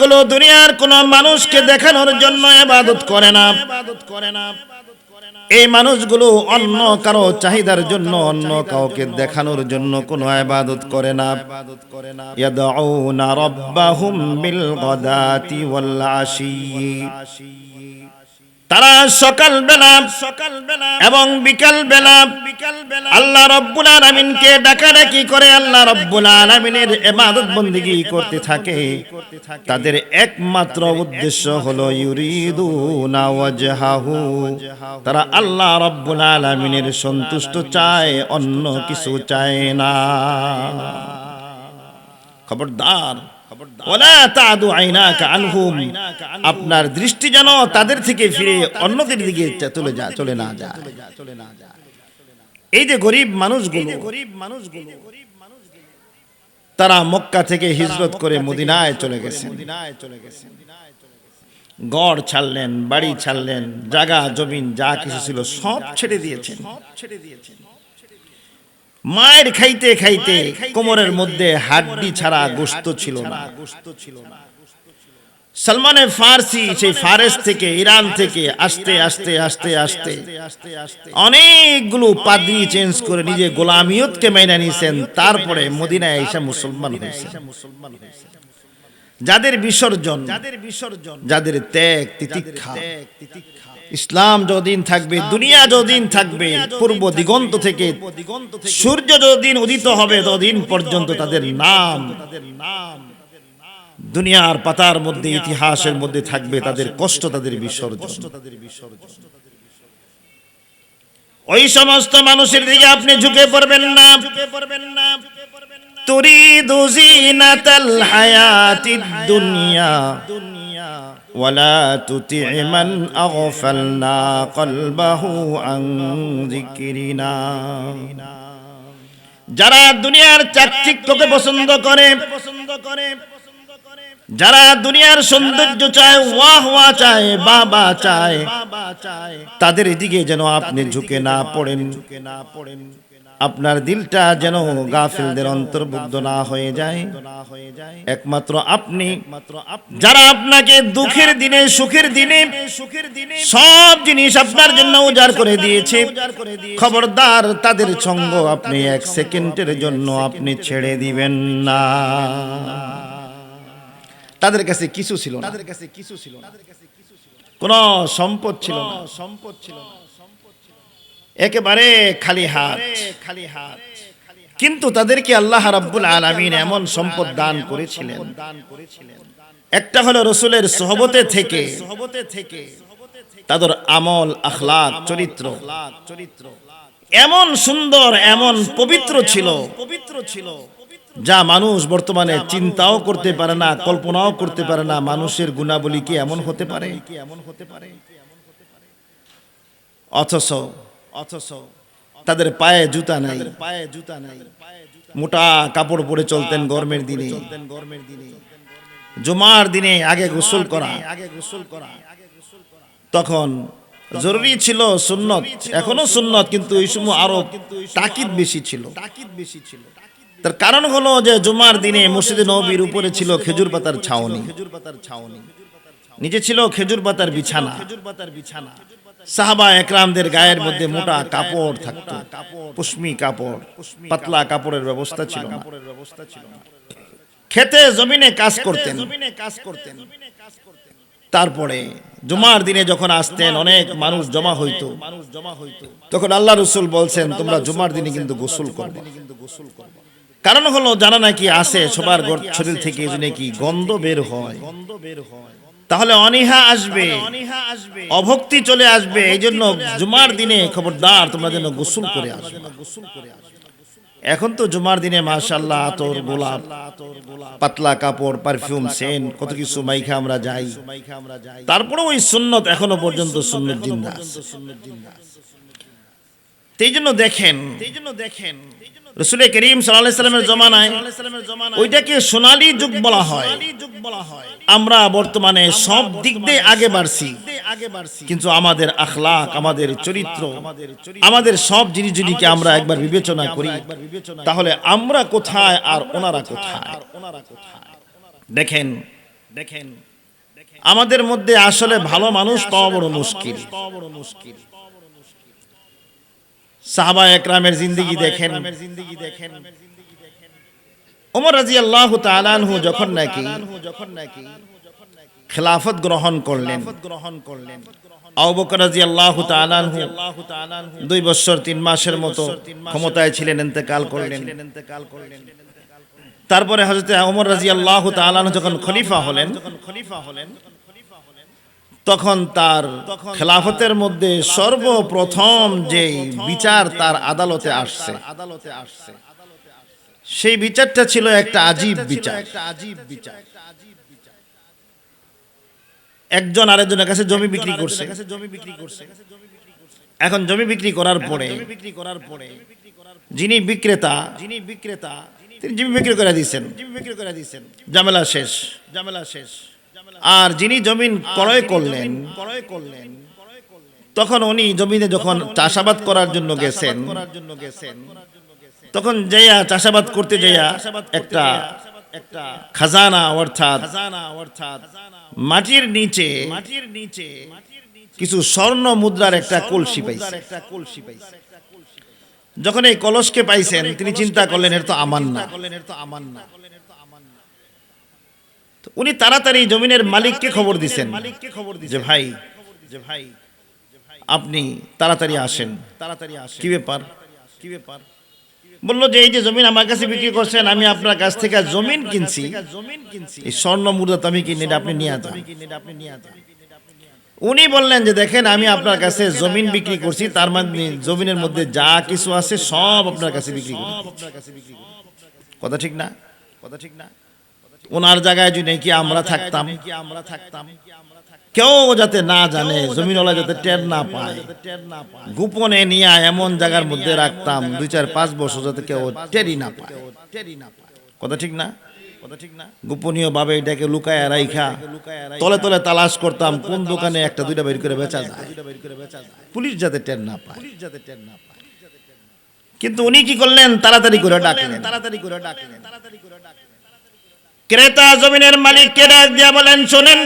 গুলো দুনিয়ার কোন মানুষকে দেখানোর জন্য ইবাদত করে না। এই মানুষগুলো অন্য কারো চাহিদার জন্য, অন্য কাউকে দেখানোর জন্য কোনো ইবাদত করে না। ইয়াদউনা রাব্বাহুম বিল গাদাতি ওয়াল আশি, তারা সকাল বেলা এবং বিকাল বেলা আল্লাহ রাব্বুল আলামিনকে ডাকাডাকি করে, আল্লাহ রাব্বুল আলামিনের ইবাদত বندگی করতে থাকে। তাদের একমাত্র উদ্দেশ্য হলো ইউরিদুনা ওয়াজহাহু, তারা আল্লাহ রাব্বুল আলামিনের সন্তুষ্ট চায়, অন্য কিছু চায় না। খবরদার, ওয়ালা তাদু আইনাকা আনহুম, আপনার দৃষ্টি যেন তাদের থেকে ফিরে অন্যদের দিকে চলে না যায়। এই যে গরিব মানুষগুলো, তারা মক্কা থেকে হিজরত করে মদিনায় চলে গেছেন। গড় ছাড়লেন, বাড়ি ছাড়লেন, জায়গা জমিন যা কিছু ছিল সব ছেড়ে দিয়েছেন। মায়ের খাইতে খাইতে কোমরের মধ্যে হাড্ডি ছাড়া গোশত ছিল না। সালমানে ফারসি সেই ফারেস থেকে, ইরান থেকে আস্তে আস্তে আস্তে আস্তে অনেকগুলো পাদ্রী চেঞ্জ করে নিজে গোলামিয়তকে মেনে নিয়েছেন। তারপরে মদিনায় এসে মুসলমান হয়েছে। যাদের বিসর্জন, যাদের ত্যাগ তিতিক্ষা, ইসলাম যতদিন থাকবে, দুনিয়া যতদিন থাকবে, পূর্ব দিগন্ত থেকে সূর্য যতদিন উদিত হবে ততদিন পর্যন্ত তাদের নাম দুনিয়ার পাতার মধ্যে, ইতিহাসের মধ্যে থাকবে। তাদের কষ্ট, তাদের বিসর্জন। ওই সমস্ত মানুষের দিকে আপনি ঝুঁকে পড়বেন না। তুরিদু জিনাতাল হায়াতিদ দুনিয়া ওয়ালা তুতি মান আগফালনা কলবাহু আন যিকরিনা, যারা দুনিয়ার চাকচিক্যকে পছন্দ করে, যারা দুনিয়ার সৌন্দর্য চায়, ওয়াহ ওয়াহ চায়, বাবা চায়, তাদের দিকে যেন আপনি ঝুঁকে না পড়েন। আপনার দিলটা যেন গাফিলদের অন্তর্ভুক্ত না হয়ে যায়। একমাত্র আপনি, যারা আপনাকে দুঃখের দিনে, সুখের দিনে সব জিনিস আপনার জন্য উজাড় করে দিয়েছে, খবরদার তাদের সঙ্গ আপনি এক সেকেন্ডের জন্য আপনি ছেড়ে দিবেন না। তাদের কাছে কিছু ছিল না, কোন সম্পদ ছিল না, একেবারে খালি হাত। কিন্তু তাদেরকে আল্লাহ রাব্বুল আলামিন এমন সম্পদ দান করেছিলেন। একটা হলো রাসূলের সোহবতে থেকে তাদের আমল, আখলাক, চরিত্র এমন সুন্দর, এমন পবিত্র ছিল যা মানুষ বর্তমানে চিন্তাও করতে পারে না, কল্পনাও করতে পারে না। মানুষের গুণাবলী কি এমন হতে পারে? অথচ তাদের পায়ে জুতা নাই, মোটা কাপড় পরে চলতেন গরমের দিনে। জুমার দিনে আগে গোসল করা, তখন জরুরি ছিল, সুন্নত, এখনো সুন্নত, কিন্তু এই সময় আরো তাকিদ বেশি ছিল। তার কারণ হলো যে জুমার দিনে মসজিদে নববীর উপরে ছিল খেজুর পাতার ছাউনি, নিচে ছিল খেজুর পাতার বিছানা। সাহাবা একরামদের গায়ের মধ্যে মোটা কাপড় থাকতো, পশমি কাপড়, পাতলা কাপড়ের ব্যবস্থা ছিল না। খেতে জমিনে কাজ করতেন। তারপরে জুমার দিনে যখন আসতেন, অনেক মানুষ জমা হইতো, তখন আল্লাহ রাসূল বলছেন, তোমরা জুমার দিনে কিন্তু গোসল করবে। কারণ হলো জানা নাকি আসে সবার শরীর থেকে কি গন্ধ বের হয়, তাহলে অনীহা আসবে, অভক্তি চলে আসবে। এই জন্য জুমার দিনে খবরদার তোমরা যেন গোসল করে আসবে। এখন তো জুমার দিনে মাশাআল্লাহ আতর, গোলাপ, পাতলা কাপড়, পারফিউম, সেন্ট, কত কিছু মাইখা আমরা যাই। তারপরে ওই সুন্নত এখনো পর্যন্ত সুন্নত জিন্দা আছে। এই জন্য দেখেন রাসূল করিম সাল্লাল্লাহু আলাইহি ওয়াসাল্লামের জমানায় ওইটাকে সোনালী যুগ বলা হয়। আমরা বর্তমানে সব দিক দিয়ে আগে বাড়ছি, কিন্তু আমাদের আখলাক, আমাদের চরিত্র, আমাদের সব জিনিসগুলিকে আমরা একবার বিবেচনা করি, তাহলে আমরা কোথায় আর ওনারা কোথায়। দেখেন আমাদের মধ্যে আসলে ভালো মানুষ পাওয়া বড় মুশকিল। সাহাবা একরামের জিন্দেগি দেখেন। ওমর রাদিয়াল্লাহু তাআলা আনহু যখন নাকি খেলাফত গ্রহণ করলেন, আবু বকর রাদিয়াল্লাহু তাআলা আনহু 2 বছর 3 মাসের মতো ক্ষমতায় ছিলেন, ইন্তেকাল করলেন। তারপরে হযরত ওমর রাদিয়াল্লাহু তাআলা আনহু যখন খলিফা হলেন, তখন তার খেলাফতের মধ্যে সর্বপ্রথম যে বিচার তার আদালতে আসছে, সেই বিচারটা ছিল একটা আজীব বিচার। একজন আরেকজনের কাছে জমি বিক্রি করছে। এখন জমি বিক্রি করার পরে যিনি বিক্রেতা তিনি জমি বিক্রি করে দিয়েছেন, ঝামেলা শেষ। আর যিনি জমিন ক্রয় করলেন, তখন উনি জমিনে যখন চাষাবাদ করার জন্য গেছেন, তখন যাইয়া চাষাবাদ করতে যাইয়া একটা খাজানা অর্থাৎ মাটির নিচে কিছু স্বর্ণ মুদ্রার একটা কলসি পাইছে। যখন এই কলসকে পাইছেন, তিনি চিন্তা করলেন এটা তো আমার না। উনি তাড়াতাড়ি জমিনের মালিককে খবর দিছেন যে ভাই আপনি তাড়াতাড়ি আসেন। কি ব্যাপার? বললো যে এই যে জমিন আমার কাছে বিক্রি করছেন, আমি আপনার কাছ থেকে জমিন কিনছি, এই স্বর্ণ মুদ্রা তো আমি কিনি, আপনি নিয়ে যান। উনি বললেন যে দেখেন, আমি আপনার কাছে জমিন বিক্রি করছি, তার মানে জমিনের মধ্যে যা কিছু আছে সব আপনার কাছে বিক্রি করি। কথা ঠিক না? ওনার জায়গায় যদি নাকি আমরা থাকতাম, কেউ যাতে না জানে, জমিনওয়ালা যাতে টের না পায়, গোপনে নিয়ে এমন জায়গার মধ্যে রাখতাম 2-4-5 বছর যাতে কেউ টেরই না পায়। কথা ঠিক না? গোপনীয় ভাবে এটাকে লুকায় রাইখা তলে তলে তালাশ করতাম কোন দোকানে 1-2টা বের করে বেচা যায়, পুলিশ যাতে টের না পায়। কিন্তু উনি কি করলেন? তাড়াতাড়ি করে ডাকলেন। ক্রেতা জমিনের মালিককে ডাক দিয়া বলেন, শোনেন,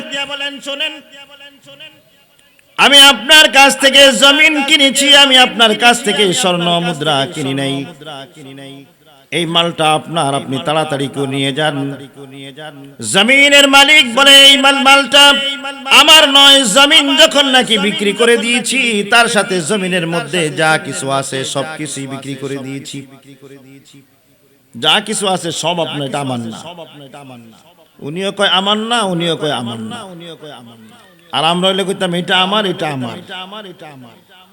আমি আপনার কাছ থেকে জমিন কিনেছি, আমি আপনার কাছ থেকে স্বর্ণ মুদ্রা কিনি নাই। এই মালটা আপনার, আপনি তাড়াতাড়ি করে নিয়ে যান। জমিনের মালিক বলে এই মালটা আমার নয়, জমিন যখন নাকি বিক্রি করে দিয়েছি, তার সাথে জমিনের মধ্যে যা কিছু আছে সব কিছুই বিক্রি করে দিয়েছি। যা কিছু আছে সব আপনার, এটা আমার না। উনিও কয় আমার না, উনিও কয় আমার না। আর আমরা হইলে কইতাম এটা আমার, এটা আমার।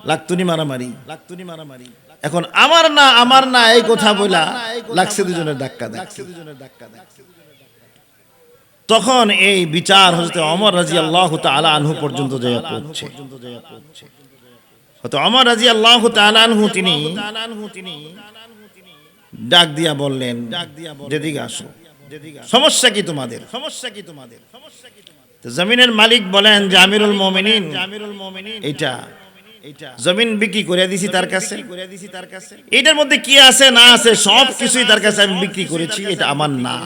লাগতুনি মারামারি। এখন আমার না এই কথা বলা লাগছে দুজনের ধাক্কা। তখন এই বিচার হযরত ওমর রাদিয়াল্লাহু তাআলা আনহু পর্যন্ত যায় পৌঁছে। হযরত ওমর রাদিয়াল্লাহু তাআলা আনহু তিনি ডাক দিয়া বললেন, যেদিকে আসো, সমস্যা কি তোমাদের? জমিনের মালিক বলেন যে আমিরুল মুমিনিন, এটা জমিন বিক্রি করে দিছি তার কাছে, এটার মধ্যে কি আছে না আছে সব কিছুই তার কাছে আমি বিক্রি করেছি, এটা আমার না।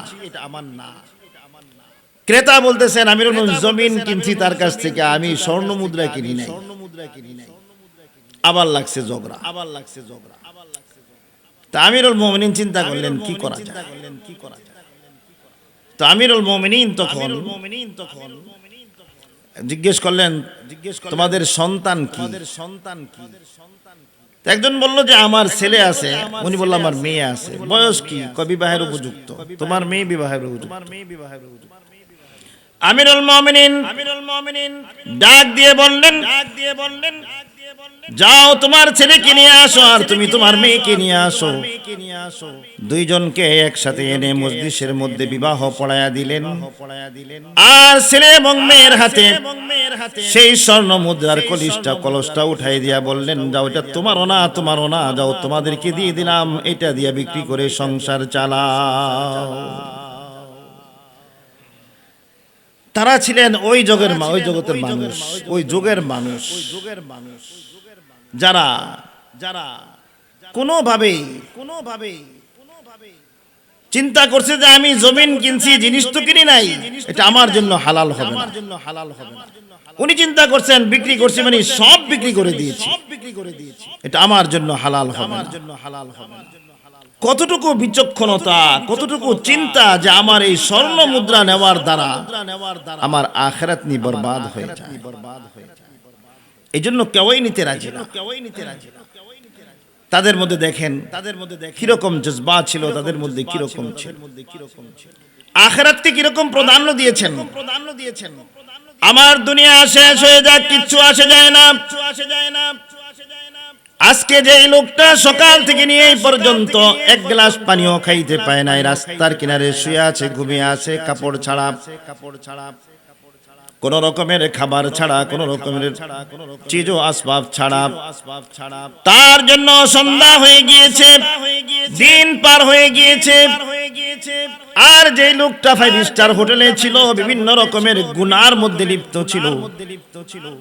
ক্রেতা বলতেছেন আমিরুল মুমিনিন, জমিন কিনছি তার কাছ থেকে, আমি স্বর্ণ মুদ্রা কিনি নাই। আবার লাগছে ঝগড়া। তা আমিরুল মুমিনিন চিন্তা করলেন কি করা যায়। তো আমিরুল মুমিনিন তখন জিজ্ঞেস করলেন, তোমাদের সন্তান কি? একজন বলল যে আমার ছেলে আছে, উনি বলল আমার মেয়ে আছে। বয়স কি? বিবাহের উপযুক্ত। তোমার মেয়ে বিবাহের উপযুক্ত। আমিরুল মুমিনিন ডাক দিয়ে বললেন, যাও তোমার ছেলেকে নিয়ে আসো আর তুমি তোমার মেয়েকে নিয়ে আসো। দুইজনকে একসাথে এনে মজলিসের মধ্যে বিবাহ পড়ায়া দিলেন। আর ছেলে এবং মেয়ের হাতে সেই স্বর্ণ মুদ্রার কলসটা উঠাই দিয়া বললেন, যাও এটা তোমারও না, যাও তোমাদেরকে দিয়ে দিলাম, এটা দিয়ে বিক্রি করে সংসার চালাও। তারা ছিলেন ওই জগতের মানুষ, ওই যুগের মানুষ যারা কোনোভাবেই চিন্তা করছে যে আমি জমিন কিনছি, জিনিস তো কিনি নাই, এটা আমার জন্য হালাল হবে না। উনি চিন্তা করছেন বিক্রি করছি মানে সব বিক্রি করে দিয়েছি, এটা আমার জন্য হালাল হবে না। কতটুকু বিচক্ষণতা, কতটুকু চিন্তা যে আমার এই স্বর্ণ মুদ্রা নেওয়ার দ্বারা আমার আখিরাত নি বরবাদ হয়ে যায়। এই জন্য কেউই নিতে রাজি না। তাদের মধ্যে দেখেন কিরকম জজবা ছিল, তাদের মধ্যে কিরকম ছিল, আখিরাতকে কিরকম প্রাধান্য দিয়েছেন। আমার দুনিয়া শেষ হয়ে যাক, কিচ্ছু আসে যায় না। আজকে যে লোকটা সকাল থেকে নিয়ে এই পর্যন্ত এক গ্লাস পানিও খাইতে পায় নাই, রাস্তার কিনারে শুয়ে আছে, ঘুমিয়ে আছে, কাপড় ছাড়া, কোন রকমের খাবার ছাড়া, কোন রকমের চিজ ও আসবাব ছাড়া, তার জন্য সন্ধ্যা হয়ে গিয়েছে, দিন পার হয়ে গিয়েছে। আর যে লোকটা 5 স্টার হোটেলে ছিল, বিভিন্ন রকমের গুনার মধ্যে লিপ্ত ছিল,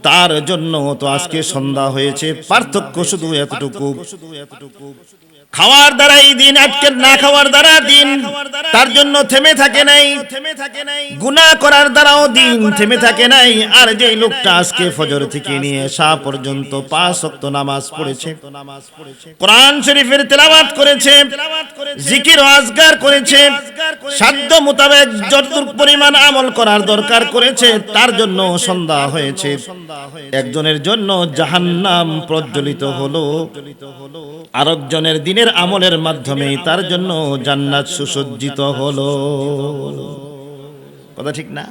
তার জন্য তো আজকে সন্ধ্যা হয়েছে। পার্থক্য শুধু এতটুকু, খাওয়ার দ্বারা এই দিন আজকে, না খাওয়ার দ্বারা দিন তার জন্য থেমে থাকে নাই, গুনাহ করার দ্বারাও দিন থেমে থাকে নাই। আর যে লোকটা আজকে ফজর থেকে নিয়ে এশা পর্যন্ত 5 ওয়াক্ত নামাজ পড়েছে, কোরআন শরীফের তেলাওয়াত করেছে, জিকির ও আজকার করেছে, সাধ্য মোতাবেক যতটুকু পরিমাণ আমল করার দরকার করেছে, তার জন্য সন্ধ্যা হয়েছে। একজনের জন্য জাহান্নাম প্রজ্বলিত হলো, আরেকজনের দিনের আমলের মাধ্যমে তার জন্য জান্নাত সুসজ্জিত হলো। কথা ঠিক না?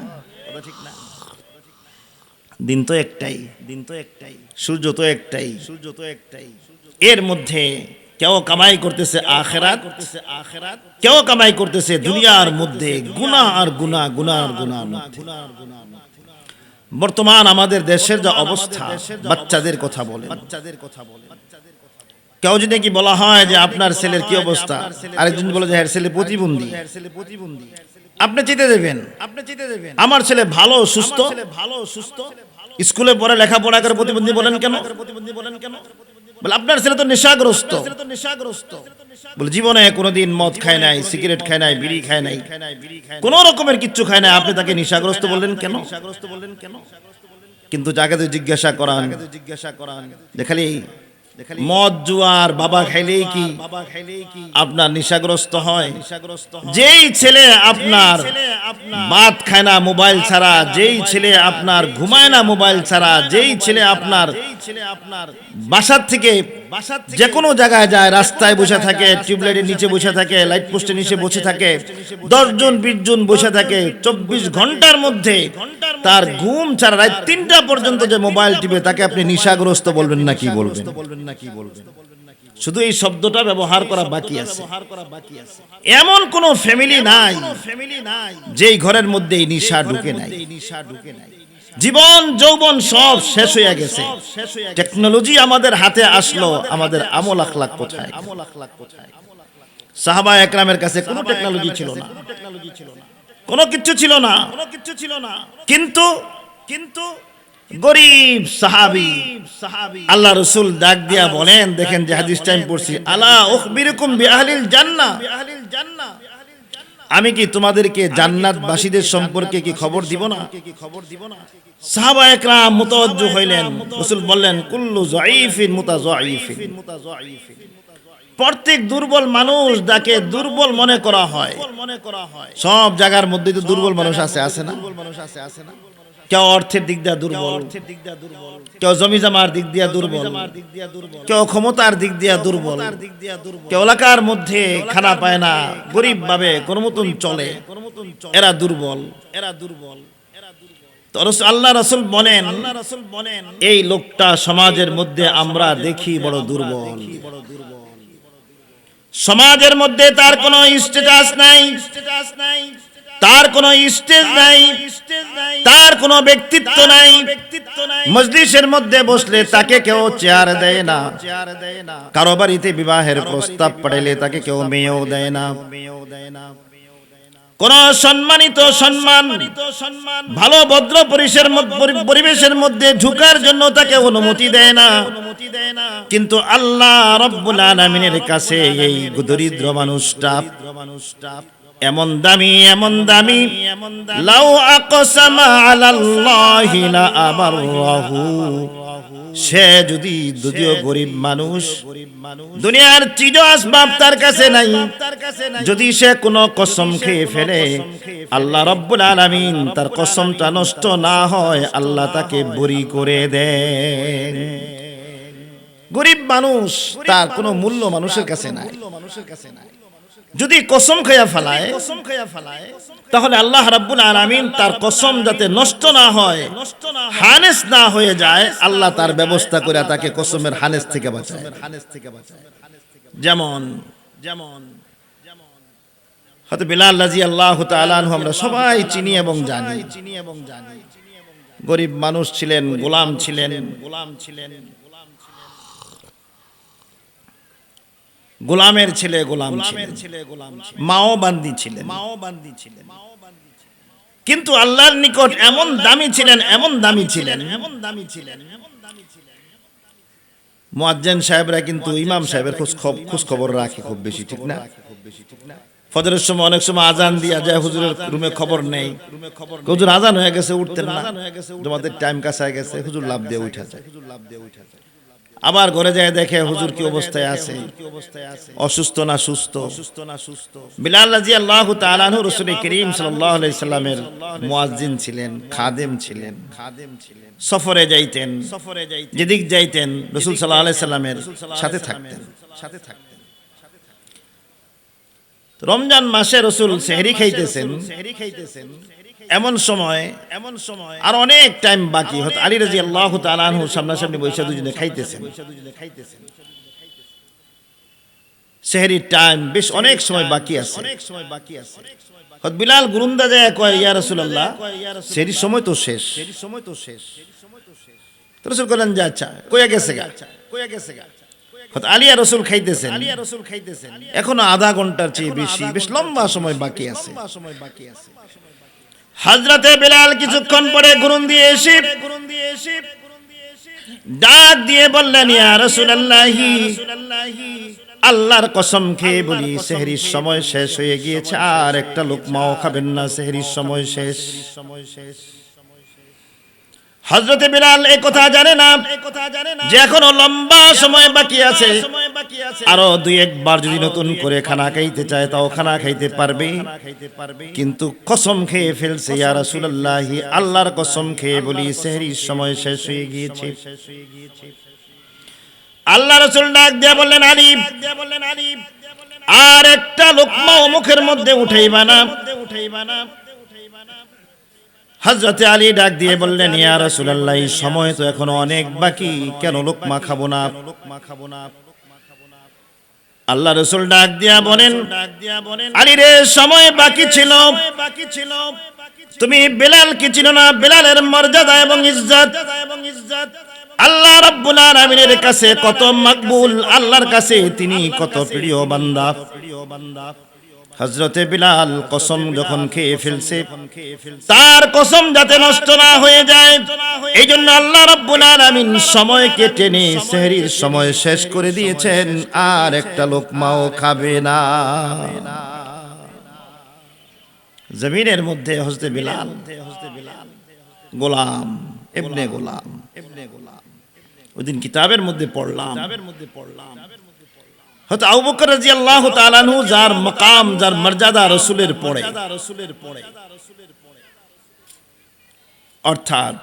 দিন তো একটাই, সূর্য তো একটাই। এর মধ্যে কেউ কামাই করতেছে আখিরাত, কেউ কামাই করতেছে দুনিয়ার মধ্যে গুনাহ আর গুনাহ, গুনাহ আর গুনাহ। বর্তমান আমাদের দেশের যা অবস্থা, বাচ্চাদের কথা বলে, কেউ যদি কি বলা হয় যে আপনার ছেলের কি অবস্থা, আরেকজন বলে যে এর ছেলে প্রতিবন্ধী, আপনি চেতে দেবেন আমার ছেলে ভালো সুস্থ, স্কুলে পড়ে লেখাপড়া করে, প্রতিবন্ধী বলেন কেন? বলে আপনার ছেলে তো নেশাগ্রস্ত, বলে জীবনে কোনোদিন মদ খায় নাই, সিগারেট খায় নাই, বিড়ি খায় নাই, কোন রকমের কিচ্ছু খায় নাই, আপনি তাকে নেশাগ্রস্ত বললেন কেন? কিন্তু যাকে জিজ্ঞাসা করান যে খালি মদ জুয়ার বাবা খাইলেই কি আপনার নেশাগ্রস্ত হয়? যেই ছেলে আপনার ভাত খায় না মোবাইল ছাড়া, যেই ছেলে আপনার ঘুমায় না মোবাইল ছাড়া, যেই ছেলে আপনার বাসার থেকে যে কোনো জায়গায় যায়, রাস্তায় বসে থাকে, টিউবলাইটের নিচে বসে থাকে, লাইট পোস্টের নিচে বসে থাকে, 10 জন 20 জন বসে থাকে, 24 ঘন্টার মধ্যে তার ঘুম ছাড়া রাত 3টা পর্যন্ত যে মোবাইল টিপে, তাকে আপনি নেশাগ্রস্ত বলবেন না কি বলবেন? শুধু এই শব্দটা ব্যবহার করা বাকি আছে। এমন কোন ফ্যামিলি নাই যেই ঘরের মধ্যে এই নেশা ঢুকে নাই। জীবন যৌবন সব শেষ হয়ে গেছে, টেকনোলজি আমাদের হাতে আসলো, আমাদের আমল আখলাক কোথায়? সাহাবা একরামের কাছে কোনো টেকনোলজি ছিল না, কোনো কিছু ছিল না, কিন্তু গরিব সাহাবী আল্লাহ রাসূল ডাক দিয়া বলেন, দেখেন যে হাদিস টাইম পড়ছি, আলা উখবিরুকুম বিআহলিল জান্নাহ, আমি কি তোমাদেরকে জান্নাতবাসীদের সম্পর্কে কি খবর দিব না? সাহাবা একরাম মুতাওয়াজ্জু হইলেন, রাসূল বললেন কুল্লু যায়িফিন মুতাযায়িফিন, প্রত্যেক দুর্বল মানুষ যাকে দুর্বল মনে করা হয়, সব জায়গার মধ্যে তো দুর্বল মানুষ আছে না? কেউ অর্থের দিক দিয়ে দুর্বল, কেউ জমি জমার দিক দিয়ে দুর্বল, কেউ ক্ষমতার দিক দিয়ে দুর্বল, কেউ এলাকার মধ্যে খানা পায় না, গরিব ভাবে কোনো মতন চলে, এরা দুর্বল। আল্লাহ রাসূল বলেন এই লোকটা সমাজের মধ্যে আমরা দেখি বড় দুর্বল, সমাজের মধ্যে তার কোনো স্ট্যাটাস নাই, তার কোনো স্টেজ নাই, তার কোনো ব্যক্তিত্ব নাই, মজলিসের মধ্যে বসলে তাকে কেউ চেয়ার দেয় না, কারো বাড়িতে বিবাহের প্রস্তাব পাঠাইলে তাকে কেউ মেয়েও দেয় না, কোন সম্মানিত সম্মান ভালো ভদ্র পরিবেশের মধ্যে ঢোকার জন্য তাকে অনুমতি দেয় না। কিন্তু আল্লাহ রাব্বুল আলামিনের কাছে এই দরিদ্র মানুষটা এমন দামি লাউ আকসামা আলাল্লাহি লা আবাররাহু। সে যদিও গরিব মানুষ, দুনিয়ার চিজ আসবাব তার কাছে নাই, যদি সে কোনো কসম খেয়ে ফেলে আল্লাহ রাব্বুল আলামিন তার কসমটা নষ্ট না হয় আল্লাহ তাকে বরী করে দেন। গরিব মানুষ, তার কোনো মূল্য মানুষের কাছে নাই। যদি কসম খেয়া ফেলায় তাহলে আল্লাহ রাব্বুল আলামিন তার কসম যাতে নষ্ট না হয়, হানেস না হয়ে যায়, আল্লাহ তার ব্যবস্থা করে তাকে কসমের হানেস থেকে বাঁচায়। যেমন হযরত বিলাল রাদিয়াল্লাহু তাআলা আনহু আমরা সবাই চিনি এবং জানি। গরিব মানুষ ছিলেন, গোলাম ছিলেন, গোলামের ছেলে গোলাম ছিলেন, মাও বান্দি ছিলেন। কিন্তু আল্লাহর নিকট এমন দামি ছিলেন মুয়াজ্জিন সাহেবরা কিন্তু ইমাম সাহেবের খোঁজ খবর রাখে খুব বেশি, ঠিক না? ফজরের সময় অনেক সময় আজান দিয়া যায়, হুজুরের রুমে খবর নেই, হুজুর আজান হয়ে গেছে, উঠতেন না, তোমাদের টাইম কাছে গেছে, হুজুর লাভ দিয়ে উঠা যায়। আবার ঘরে যায় দেখে হুজুর কি অবস্থায় আছে, অসুস্থ না সুস্থ। বিলাল রাদিয়াল্লাহু তাআলা আনহু রাসূল করিম সাল্লাল্লাহু আলাইহি সাল্লামের মুয়াজ্জিন ছিলেন, খাদেম ছিলেন। সফরে যাইতেন, যেদিক যাইতেন রাসূল সাল্লাল্লাহু আলাইহি সাল্লামের সাথে থাকতেন। রমজান মাসে রাসূল সেহরি খাইতেছেন, এমন সময় আর অনেক টাইম বাকি, হযরত আলী রাদিয়াল্লাহু তাআলা আনহু সামনাসামনি বসে দুজনে খাইতেছেন। সেহরির টাইম বেশ অনেক সময় বাকি আছে। হযরত বিলাল গুরুন্দা যায় কয়, ইয়া রাসূলুল্লাহ, সেহরির সময় তো শেষ। তো রাসূল বলেন যে আচ্ছা, কইয়া গেছে গা। হযরত আলী আর রাসূল খাইতেছেন, এখনো আধা ঘন্টার চেয়ে বেশ লম্বা সময় বাকি আছে। হযরতে বিলাল কিছুক্ষণ পরে গুরুন দিয়ে এসে ডাক দিয়ে বললেন, ইয়া রাসূলুল্লাহি, আল্লাহর কসম খেয়ে বলি সেহরির সময় শেষ হয়ে গিয়েছে, আর একটা লোকমাও খাবেন না, সেহরির সময় শেষ। হযরতে বিলাল এই কথা জানে না যে এখনো লম্বা সময় বাকি আছে, আরো দুই একবার যদি নতুন করে খানা খাইতে চায় তাও খানা খাইতে পারবে। কিন্তু কসম খেয়ে ফেলছে, ইয়া রাসূলুল্লাহি, আল্লাহর কসম খেয়ে বলি সেহরির সময় শেষ হয়ে গিয়েছে। আল্লাহ রাসূল ডাক দিয়ে বললেন, আলী, আর একটা লোকমাও মুখের মধ্যে উঠাইবা না। হযরতে আলী ডাক দিয়ে বললেন, ইয়া রাসূলুল্লাহ, সময় তো এখনো অনেক বাকি, কেন লোকমা খাবো না? আল্লাহ রাসূল ডাক দিয়া বলেন, আলী রে, সময় বাকি ছিল, তুমি বিলালকে চিনো না, বিলালের মর্যাদা এবং ইজ্জত আল্লাহ রাব্বুল আলামিনের কাছে কত মাকবুল, আল্লাহর কাছে তিনি কত প্রিয় বান্দা। হযরতে বিলাল কসম যখন খেয়ে ফেলছে, তার কসম যাতে নষ্ট না হয়ে যায়, এই জন্য আল্লাহ রাব্বুল আলামিন সময়কে টেনে সেহরির সময় শেষ করে দিয়েছেন, আর একটা লোকমাও খাবে না। জমিনের মধ্যে হযরতে বিলাল গোলাম, ইবনে গোলাম। ওইদিন কিতাবের মধ্যে পড়লাম, হযরত আবু বকর রাদিয়াল্লাহু তাআলা আনহু যার মাকাম, যার মর্যাদা রাসূলের পড়ে, অর্থাৎ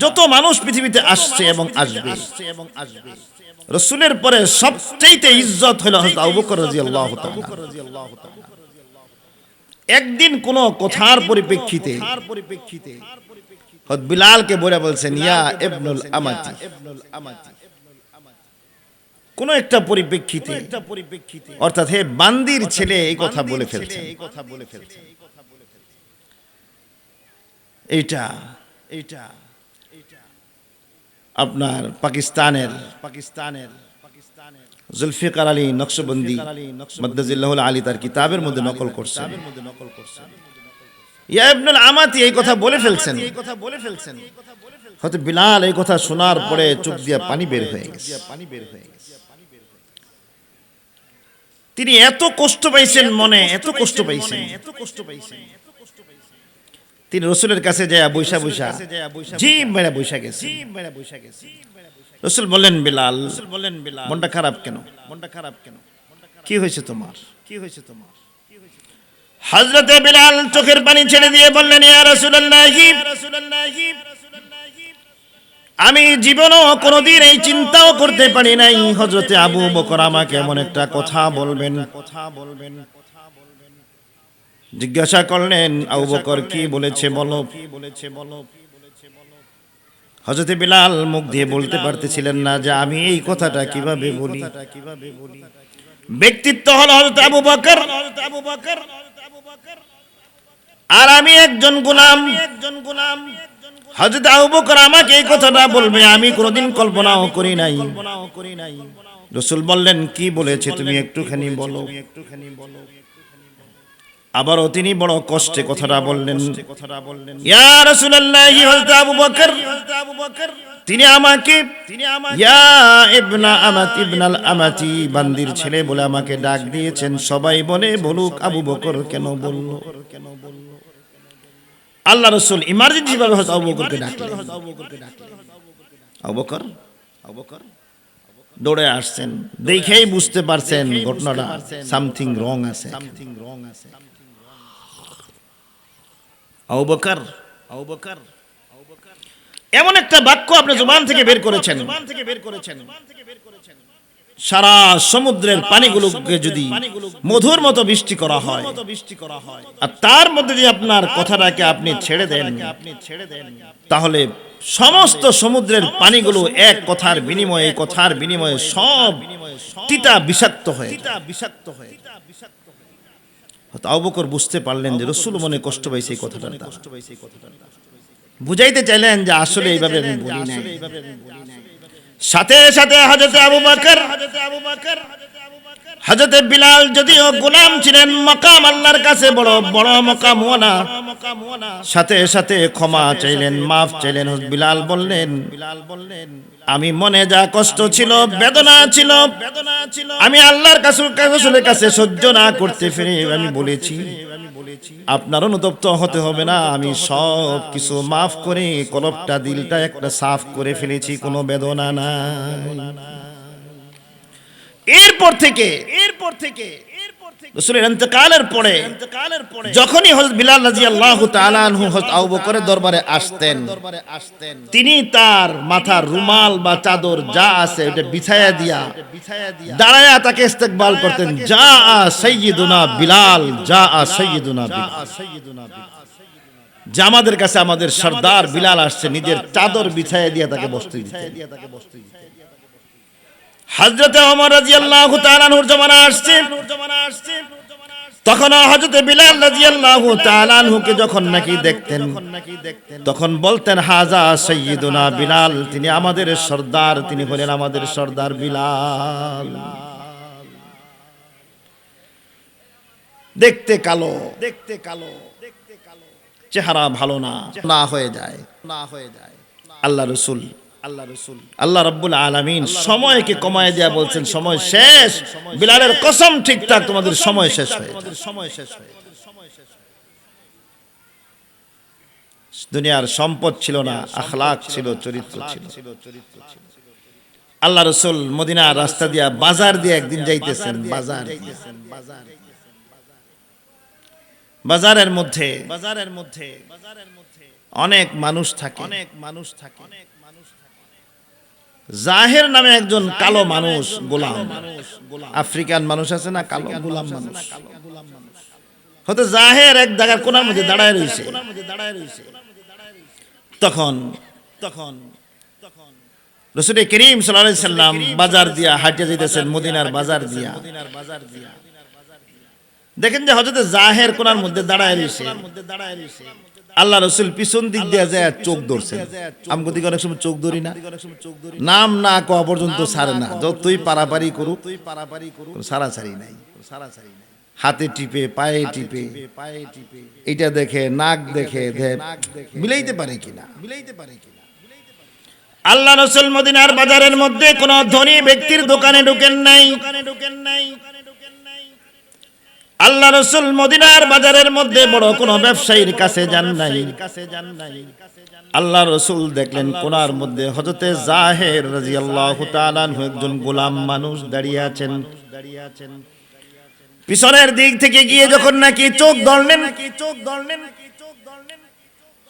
যত মানুষ পৃথিবীতে আসছে এবং আসবে, রাসূলের পরে সবচেয়ে ইজ্জত হলো হযরত আবু বকর রাদিয়াল্লাহু তাআলা। একদিন কোন কথার পরিপ্রেক্ষিতে হযরত বিলালকে বলে বলছেন, ইয়া ইবনুল আমাতি, কোন একটা পরিপ্রেক্ষিতে, অর্থাৎ হে বান্দির ছেলে, এই কথা বলে ফেলছেন। এইটা আপনার পাকিস্তানের জুলফিকার আলী নকশবন্দি মাদ্দাজিল্লাহুল আলী তার কিতাবের মধ্যে নকল করছেন। ইয়া ইবনুল আমাতি এই কথা বলে ফেলছেন। হয়তো বিলাল এই কথা শোনার পরে চোখ দিয়ে পানি বের হয়ে গেছে। তিনি এত কষ্ট পাইছেন, মনে এত কষ্ট পাইছেন, তিনি রসুলের কাছে যায় বৈশা বৈশা জিম মেরা বৈশা গেছে। রসুল বললেন, বিলাল মনটা খারাপ কেন? কি হয়েছে তোমার? হযরতে বিলাল চোখের পানি ছেড়ে দিয়ে বললেন, ইয়া রাসূলুল্লাহ, আমি জীবনও কোনোদিন এই চিন্তাও করতে পারি নাই হযরতে আবু বকর আমাকে এমন একটা কথা বলবেন। জিজ্ঞাসা করলেন, আবু বকর কি বলেছে বলো। হযরতে বিলাল মুখ দিয়ে বলতে পারতেছিলেন না যে আমি এই কথাটা কিভাবে বলি। ব্যক্তিত্ব হলো হযরত আবু বকর, আর আমি একজন গোলাম। হযরত আবু বকর আমাকে এই কথাটা বলবে আমি কোনোদিন কল্পনাও করি নাই। রাসূল বললেন, কি বলেছে তুমি একটুখানি বলো। আবারও তিনি বড় কষ্টে কথাটা বললেন, ইয়া রাসূলুল্লাহ, হযরত আবু বকর তিনি আমাকে ইয়া ইবনা আমাতি, ইবনাল আমাতি, বান্দির ছেলে বলে আমাকে ডাক দিয়েছেন। সবাই বলে বলুক আবু বকর কেন বলল। আল্লাহ রাসূল ইমার্জেন্সি ভাবে হযরত আবু বকরকে ডাকলেন। আবু বকর দৌড়ে আসছেন, দেখেই বুঝতে পারছেন ঘটনাটা সামথিং রং আছে। আবু বকর এমন একটা বাক্য আপনি জবান থেকে বের করেছেন, সারা সমুদ্রের পানিগুলোকে যদি মধুর মতো বৃষ্টি করা হয়, আর তার মধ্যে যদি আপনার কথাটাকে আপনি ছেড়ে দেন, তাহলে সমস্ত সমুদ্রের পানিগুলো এক কথার বিনিময়ে সব তিতা বিষাক্ত হয়ে। আবু বকর বুঝতে পারলেন যে রাসূল মনে কষ্ট পাইছে এই কথাটা। বুঝাইতে চাইলেন যে আসলে এইভাবে আমি বলি নাই। সাথে সাথে হযরত আবু বকর, হযরত বিলাল যদিও গোলাম ছিলেন, মাকাম আল্লাহর কাছে বড় বড় মাকাম ওয়ালা, সাথে সাথে ক্ষমা চাইলেন, মাফ চাইলেন। বিলাল বললেন, আমি মনে যা কষ্ট ছিল, বেদনা ছিল, আমি আল্লাহর রাসূলের কাছে সহ্য না করতে পেরে আমি বলেছি, আপনার অনুতপ্ত হতে হবে না, আমি সব কিছু মাফ করে কলবটা দিলটা একটা সাফ করে ফেলেছি, কোনো বেদনা নাই। এরপর থেকে রাসূলের ইন্তেকালের পরে যখনই হযরত বিলাল রাদিয়াল্লাহু তাআলা আনহু হযরত আবু বকরের দরবারে আসতেন, তিনি তার মাথার রুমাল বা চাদর যা আছে ওটা বিছায়া দিয়া দাঁড়ায়া তাকে ইস্তেকবাল করতেন, যা সাইয়্যিদুনা বিলাল, যা সাইয়্যিদুনা বিলাল, যে আমাদের কাছে আমাদের সরদার বিলাল আসছে। নিজের চাদর বিছায়া দিয়া তাকে বসতে দিতেন। হযরত ওমর রাদিয়াল্লাহু তাআলা আনহুর জামানা আসছে, তখন হযরত বিলাল রাদিয়াল্লাহু তাআলা আনহুকে যখন নাকি দেখতেন, তখন বলতেন, হাজা সাইয়্যিদুনা বিলাল, তিনি আমাদের সরদার, তিনি হলেন আমাদের সরদার বিলাল। দেখতে কালো, চেহারা ভালো না হয়ে যায়। আল্লাহ রাব্বুল আলামিন সময়কে কমায় দেয়া বলছেন, সময় শেষ। বিলালের কসম, ঠিকঠাক তোমাদের সময় শেষ হয়ে যাবে। দুনিয়ার সম্পদ ছিল না, আখলাক ছিল, চরিত্র ছিল। আল্লাহ রাসূল মদিনার রাস্তা দিয়া বাজার দিয়ে একদিন যাইতেছেন। বাজারের মধ্যে অনেক মানুষ থাকে। জাহের নামে একজন কালো মানুষ, গোলাম, আফ্রিকান মানুষ আছে না, কালো গোলাম মানুষ, হয়তো জাহের এক জায়গার কোনার মধ্যে দাঁড়ায় রয়েছে। তখন রাসূল করিম সাল্লাল্লাহু আলাইহি সাল্লাম বাজার দিয়া হাঁটিয়ে যাইতেছেন, মদিনার বাজার দিয়া। দেখেন যে হযরত জাহের কোনার মধ্যে দাঁড়ায় রয়েছে। আল্লাহ রাসূল পিছন দিক দিয়ে যায় চোখ ধরছেন। আমগো দিকে অনেক সময় চোখ ধরি না, নাম না কোয়া পর্যন্ত ছাড়ে না, যতই পারাপারি করুক সারাসারি নাই। হাতে টিপে পায়ে টিপে এটা দেখে নাক দেখে মিলাইতে পারে কিনা। আল্লাহ রাসূল মদিনার বাজারের মধ্যে কোন ধনী ব্যক্তির দোকানে ঢুকেন নাই। আল্লাহ রাসূল মদিনার বাজারের মধ্যে বড় কোন ব্যবসায়ীর কাছে যান নাই। আল্লাহ রাসূল দেখলেন কোনার মধ্যে হযরতে জাহের রাদিয়াল্লাহু তাআলা আনহু একজন গোলাম মানুষ দাঁড়িয়ে আছেন। পিছনের দিক থেকে গিয়ে যখন নাকি চোখ ধরলেন,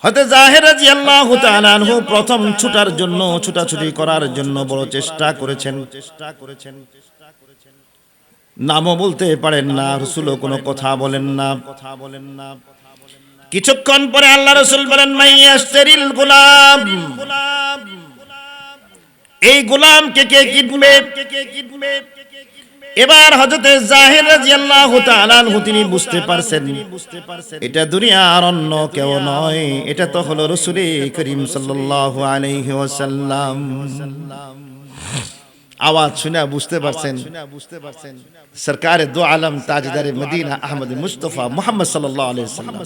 হযরত জাহের রাদিয়াল্লাহু তাআলা আনহু প্রথম ছুটাছুটি করার জন্য বড় চেষ্টা করেছেন। নামও বলতে পারেন না, রাসূলও কোনো কথা বলেন না। কিছুক্ষণ পরে আল্লাহ রাসূল বলেন, মাইয়াশতারিল গোলাম, এই গোলামকে কে কিনবে? এবার হযরতে জাহের রাদিয়াল্লাহু তাআলা আনহু তিনি বুঝতে পারছেন এটা দুনিয়ার অন্য কেউ নয়, এটা তো হলো রাসূল করিম সাল্লাল্লাহু আলাইহি ওয়াসাল্লাম। আওয়াজ শুনে বুঝতে পারছেন সরকারে দো আলম তাজদারে মদিনা আহমদ মুস্তাফা মুহাম্মদ সাল্লাল্লাহু আলাইহি ওয়াসাল্লাম।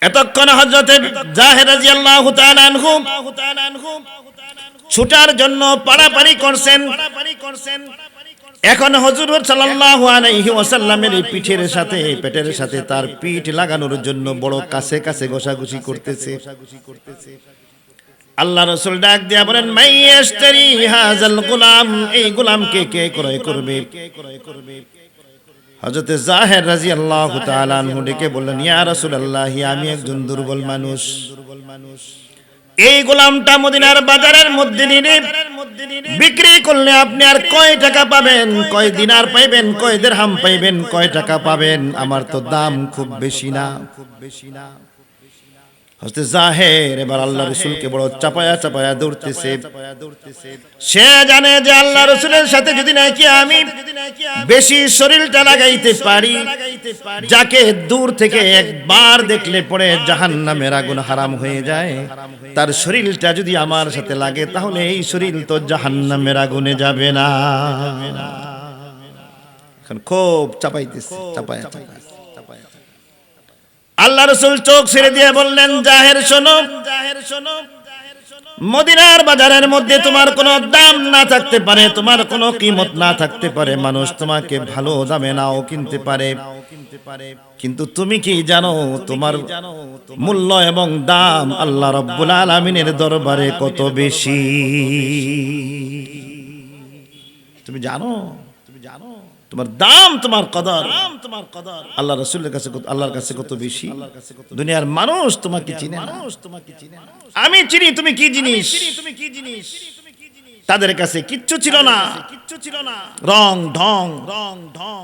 এতক্ষণ হযরতে জাহের রাদিয়াল্লাহু তাআলা আনহু ছুটার জন্য পারাপারি করছেন। এখন হুজুর সাল্লাল্লাহু আলাইহি ওয়াসাল্লামের পিঠের সাথে পেটের সাথে তার পিঠ লাগানোর জন্য বড় কাছে কাছে ঘষাঘষি করতেছে। আল্লাহ রাসূল ডাক দিয়া বলেন, মাইয়াশতারি হাযাল গোলাম, এই গোলামকে কে ক্রয় করবে? হযরত জাহের রাদিয়াল্লাহু তাআলা আনহু ডেকে বললেন, ইয়া রাসূলুল্লাহ, আমি একজন দুর্বল মানুষ, এই গোলামটা মদিনার বাজারের মধ্যে নিয়ে বিক্রি করলে আপনি আর কয় টাকা পাবেন? কয় দিনার পাইবেন? কয় দিরহাম পাইবেন? কয় টাকা পাবেন? আমার তো দাম খুব বেশি না। হযরত জাহের এবার আল্লাহ রাসূলকে বড় চাপায়া ধরতেছে। সে জানে যে আল্লাহ রাসূলের সাথে যদি নাকি আমি বেশি শরীরটা লাগাইতে পারি, যাকে দূর থেকে একবার দেখলে পরে জাহান্নামের আগুন হারাম হয়ে যায়, তার শরীরটা যদি আমার সাথে লাগে তাহলে এই শরীর তো জাহান্নামের আগুনে যাবে না। এখন খুব চাপাইতেছে, চাপায়া আল্লাহ রাসূল চোখ ছেড়ে দিয়ে বললেন, জাহের শোনো, মদিনার বাজারের মধ্যে তোমার কোনো দাম না থাকতে পারে, তোমার কোনো কিমত না থাকতে পারে, মানুষ তোমাকে ভালো দামে নাও কিনতে পারে, কিন্তু তুমি কি জানো তোমার মূল্য এবং দাম আল্লাহ রাব্বুল আলামিনের দরবারে কত বেশি? তুমি জানো তোমার দাম, তোমার কদর আল্লাহ রাসূলের কাছে, আল্লাহর কাছে কত বেশি? দুনিয়ার মানুষ তোমাকে চিনে না, আমি চিনি তুমি কি জিনিস। তাদের কাছে কিচ্ছু ছিল না, রং ঢং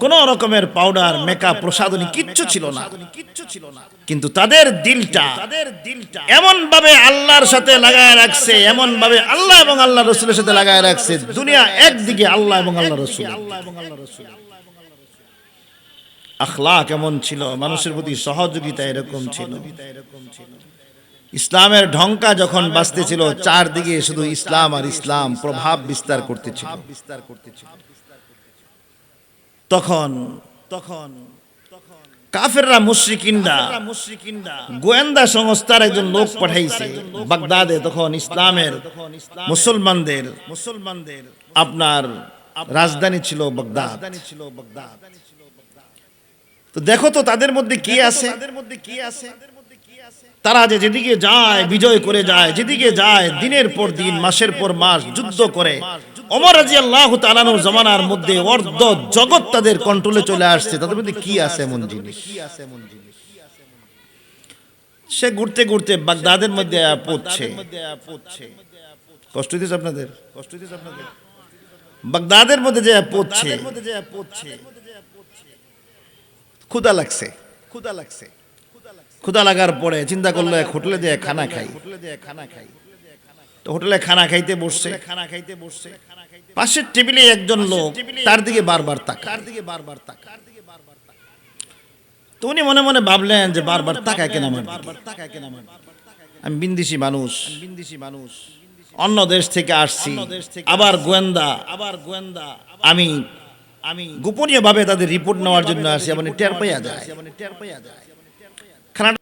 কোন রকমের পাউডার মেকআপ প্রসাধনী কিচ্ছু ছিল না, কিন্তু তাদের দিলটা এমন ভাবে আল্লাহর সাথে লাগায় রাখছে, এমন ভাবে আল্লাহ এবং আল্লাহ রাসূলের সাথে লাগায় রাখছে। দুনিয়া একদিকে, আল্লাহ এবং আল্লাহ রাসূল। আখলাক কেমন ছিল, মানুষের প্রতি সহযোগিতা এরকম ছিল। ইসলামের ঢঙ্কা যখন বাজতেছিল, চারদিকে শুধু ইসলাম আর ইসলাম প্রভাব বিস্তার করতেছিল। তখন কাফেররা মুশরিকিনরা গোয়েন্দা সংস্থার একজন লোক পাঠাইছে বাগদাদে। তখন ইসলামের মুসলমানদের আপনার রাজধানী ছিল বাগদাদ। তো দেখো তো তাদের মধ্যে কি আছে। তারা যে যেদিকে যায় বিজয় করে যায়, যেদিকে যায় দিনের পর দিন মাসের পর মাস যুদ্ধ করে। ওমর রাদিয়াল্লাহু তাআলা আনহু জামানার মধ্যে অর্ধ জগৎ তাদের কন্ট্রোলে চলে আসছে। তাদের মধ্যে কি আছে এমন জিনিস? সে ঘুরতে ঘুরতে বাগদাদের মধ্যে পৌঁছে। কষ্ট হইতেছে আপনাদের? বাগদাদের মধ্যে যে পৌঁছে, ক্ষুধা লাগছে। ক্ষুধা লাগার পরে চিন্তা করলো এক হোটেলে যে খানা খাই। তো হোটেলে খানা খাইতে বসছে। পাশের টেবিলে একজন লোক তার দিকে বারবার তাকায়। তো উনি মনে মনে ভাবলেন যে বারবার তাকায় কেন আমার দিকে? আমি বিন্দিসি মানুষ, অন্য দেশ থেকে আসছি, আবার গোয়েন্দা, আমি গোপনীয়ভাবে তাদের রিপোর্ট নেওয়ার জন্য আসি, মানে টের পাইয়া যায়।